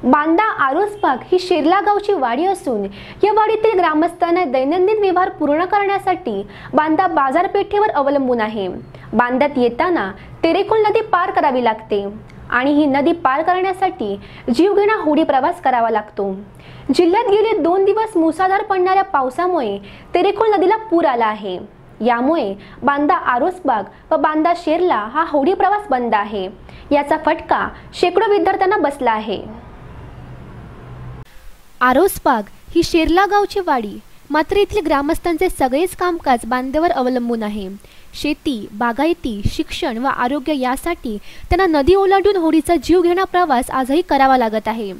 बांदा आरोसबाग ही शेर्ला गावची वाडी असून या वाडीतील ग्रामस्थांना दैनंदिन व्यवहार पूर्ण करण्यासाठी बांदा बाजारपेठेवर अवलंबून आहे। बांद्यात येताना तेरेखोल नदी पार करावी लागते आणि ही नदी पार करण्यासाठी जीवघेणा होडी प्रवास करावा लागतो। जिल्ह्यात गेले 2 दिवस मुसळधार पडणाऱ्या पावसामुळे तेरेखोल नदीला पूर आला आहे। यामुळे बांदा आरोसबाग व बांदा शेर्ला हा होडी प्रवास बंद आहे। याचा फटका शेकडो विद्यार्थ्यांना बसला आहे। आरोसबाग ही शेर्ला गावची वाडी, मात्र येथील ग्रामस्थांचे सगळेच कामकाज बांद्यावर अवलंबून आहे। शेती, बागायती, शिक्षण व आरोग्य यासाठी त्यांना नदी ओलांडून होडीचा जीवघेणा प्रवास आजही करावा लागत आहे।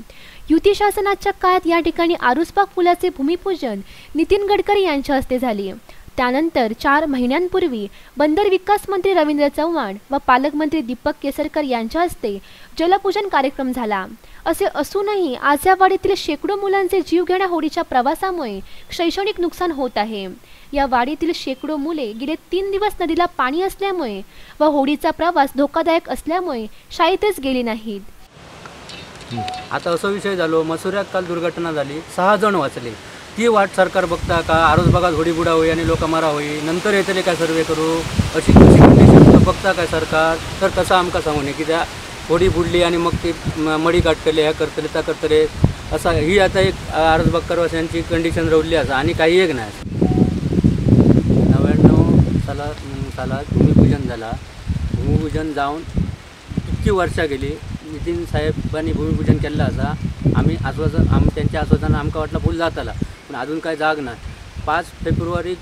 युती शासनाच्या काळात या ठिकाणी आरोसबाग पुलाचे भूमिपूजन नितीन गडकरी यांच्या हस्ते झाले। त्यानंतर 4 महिन्यांपूर्वी बंदर विकास मंत्री रवींद्र चव्हाण व पालकमंत्री दीपक केसरकर यांच्या हस्ते जलपूजन कार्यक्रम झाला। असे असूनही आज या वाडीतील शेकडो मुलांचे जीवघेणा होडीच्या प्रवासामुळे शैक्षणिक नुकसान होत आहे। या वाडीतील शेकडो मुले गेले 3 दिवस नदीला पाणी असल्यामुळे व होडीचा प्रवास धोकादायक असल्यामुळे शाळेतच गेले नाहीत। आता असा विषय झालो, मसुऱ्यात काल दुर्घटना झाली, 6 जण वाचले। ती वाट सरकार बघता का? आरोसबागात होडी बुडा होई आणि लोक मरा होई, नंतर येतले काय सर्वे करू अशी कंडिशन बघता काय सरकार? तर कसं आमका सांगू नये की त्या होडी बुडली आणि मग ती मडी काटतले, ह्या करतले त्या करतले, असा ही आता एक आरोसबाग करवाशांची कंडिशन रवली असा आणि काही एक नाही। 99 सालात भूमिपूजन झाला। भूमिपूजन जाऊन इतकी वर्षा गेली, नितीन साहेबांनी भूमिपूजन केलं असा। आम्ही त्यांच्या आश्वासनानं आमका वाटला पूल जाताला, पण अजून काय जाग नाही। 5 फेब्रुवारी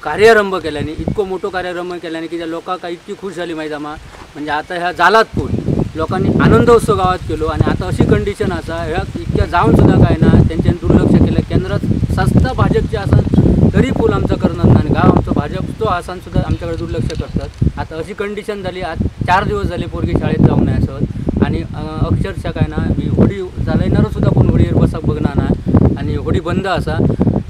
कार्यारंभ केल्याने, इतको मोठो कार्यारंभ केल्याने की त्या लोकांका इतकी खुश झाली माहिती आम्हा, म्हणजे आता ह्या झालात पूल, लोकांनी आनंदोत्सव गावात केलो। आणि आता अशी कंडिशन असा, ह्या इतक्या जाऊन सुद्धा काय ना, त्यांच्यानी दुर्लक्ष केलं। केंद्रात सस्ता भाजपचे आसन तरी पूल आमचा करणार नाही, गाव आमचं भाजप तो आसन सुद्धा आमच्याकडे दुर्लक्ष करतात। आता अशी कंडिशन झाली, आज 4 दिवस झाले पोरगी शाळेत जाऊन नाही असत आणि अक्षरशः काय ना, मी होडी चालवणारं सुद्धा कोण होडीवर बसा बघणार नाही आणि होडी बंद असा।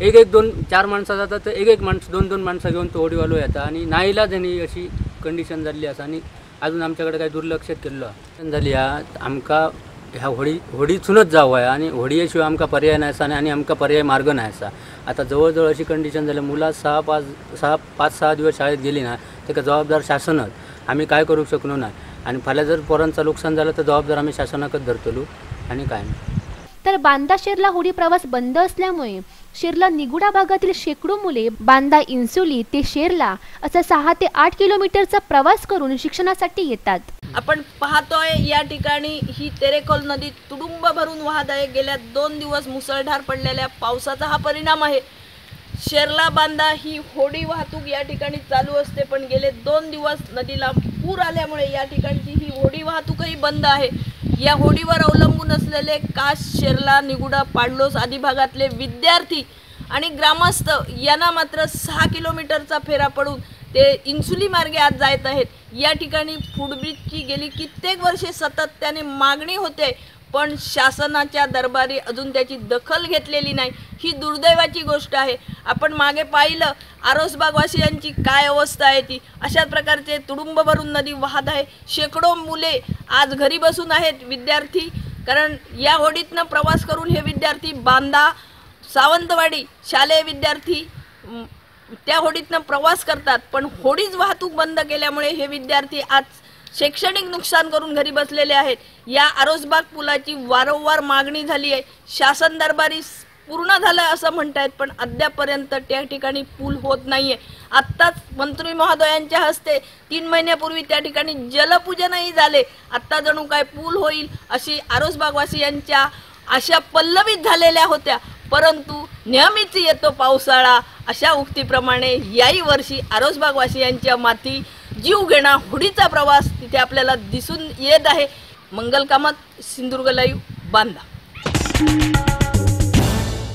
1-2-4 माणसं जातात तर 1 माणसं 2-2 माणसं घेऊन तो होडीवालो येतात आणि नाहीला त्यांनी अशी कंडिशन झाली असा आणि अजून आमच्याकडे काही दुर्लक्ष केलं झाली। आमका ह्या होडीतूनच जावं आहे आणि होडीशिवाय आमका पर्याय नाही असा आणि आमका पर्याय मार्ग नाही असा। आता जवळजवळ अशी कंडिशन झाली, मुला 5-6 दिवस शाळेत गेली ना, त्याचा जबाबदार शासनच, आम्ही काय करू शकलो नाही। आणि फाल्या जर पोरांचं नुकसान झालं तर जबाबदार आम्ही शासनाकच धरतलो आणि काय नाही। तर बांदा शेर्ला होडी प्रवास बंद असल्यामुळे शेर्ला निगुडा भागातील शेकडो मुले बांदा इंसुली ते शेर्ला असा 6 ते 8 किलोमीटरचा प्रवास करून शिक्षणासाठी येतात। आपण पाहतोय या ठिकाणी ही तेरेखोल नदी तुडुंब भरून वाहत आहे। गेल्या 2 दिवस मुसळधार पडलेल्या पावसाचा हा परिणाम आहे। शेर्ला बांदा ही होडी वाहतूक या ठिकाणी चालू असते, पण गेले 2 दिवस नदीला पूर आल्यामुळे या ठिकाणची ही होडी वाहतूकही बंद आहे। या होडीवर अवलंबून असलेले कास, शेर्ला, निगुडा, पाडलोस आदी भागातले विद्यार्थी आणि ग्रामस्थ यांना मात्र 6 किलोमीटरचा फेरा पडून ते इंसुली मार्गे आज जात आहेत। या ठिकाणी फूडब्रिजची गेली कित्येक वर्षे सातत्याने मागणी होते, पण शासनाच्या दरबारी अजून त्याची दखल घेतलेली नाही। ही दुर्दैवाची गोष्ट आहे। आपण मागे पाहिलं आरोसबागवासियांची काय अवस्था आहे ती, अशा प्रकारचे तुडुंब भरून नदी वाहत आहे। शेकडो मुले आज घरी बसून आहेत विद्यार्थी, कारण या होडीतनं प्रवास करून हे विद्यार्थी बांदा, सावंतवाडी शालेय विद्यार्थी त्या होडीतनं प्रवास करतात, पण होडीच वाहतूक बंद केल्यामुळे हे विद्यार्थी आज शैक्षणिक नुकसान करून घरी बसलेले आहेत। या आरोसबाग पुलाची वारंवार मागणी झाली आहे, शासन दरबारी पूर्ण झालं असं म्हणतायत, पण अद्यापर्यंत त्या ठिकाणी पूल होत नाहीये। आत्ताच मंत्री महोदयांच्या हस्ते 3 महिन्यापूर्वी त्या ठिकाणी जलपूजनही झाले। आता जणू काय पूल होईल अशी आरोसबागवासियांच्या आशा पल्लवित झालेल्या होत्या, परंतु नेहमीच येतो पावसाळा अशा उक्तीप्रमाणे याही वर्षी आरोसबागवासियांच्या माथी जीवघेणा होडीचा प्रवास तिथे आपल्याला दिसून येत आहे। मंगल कामत, सिंधुदुर्ग लाईव्ह, बांदा।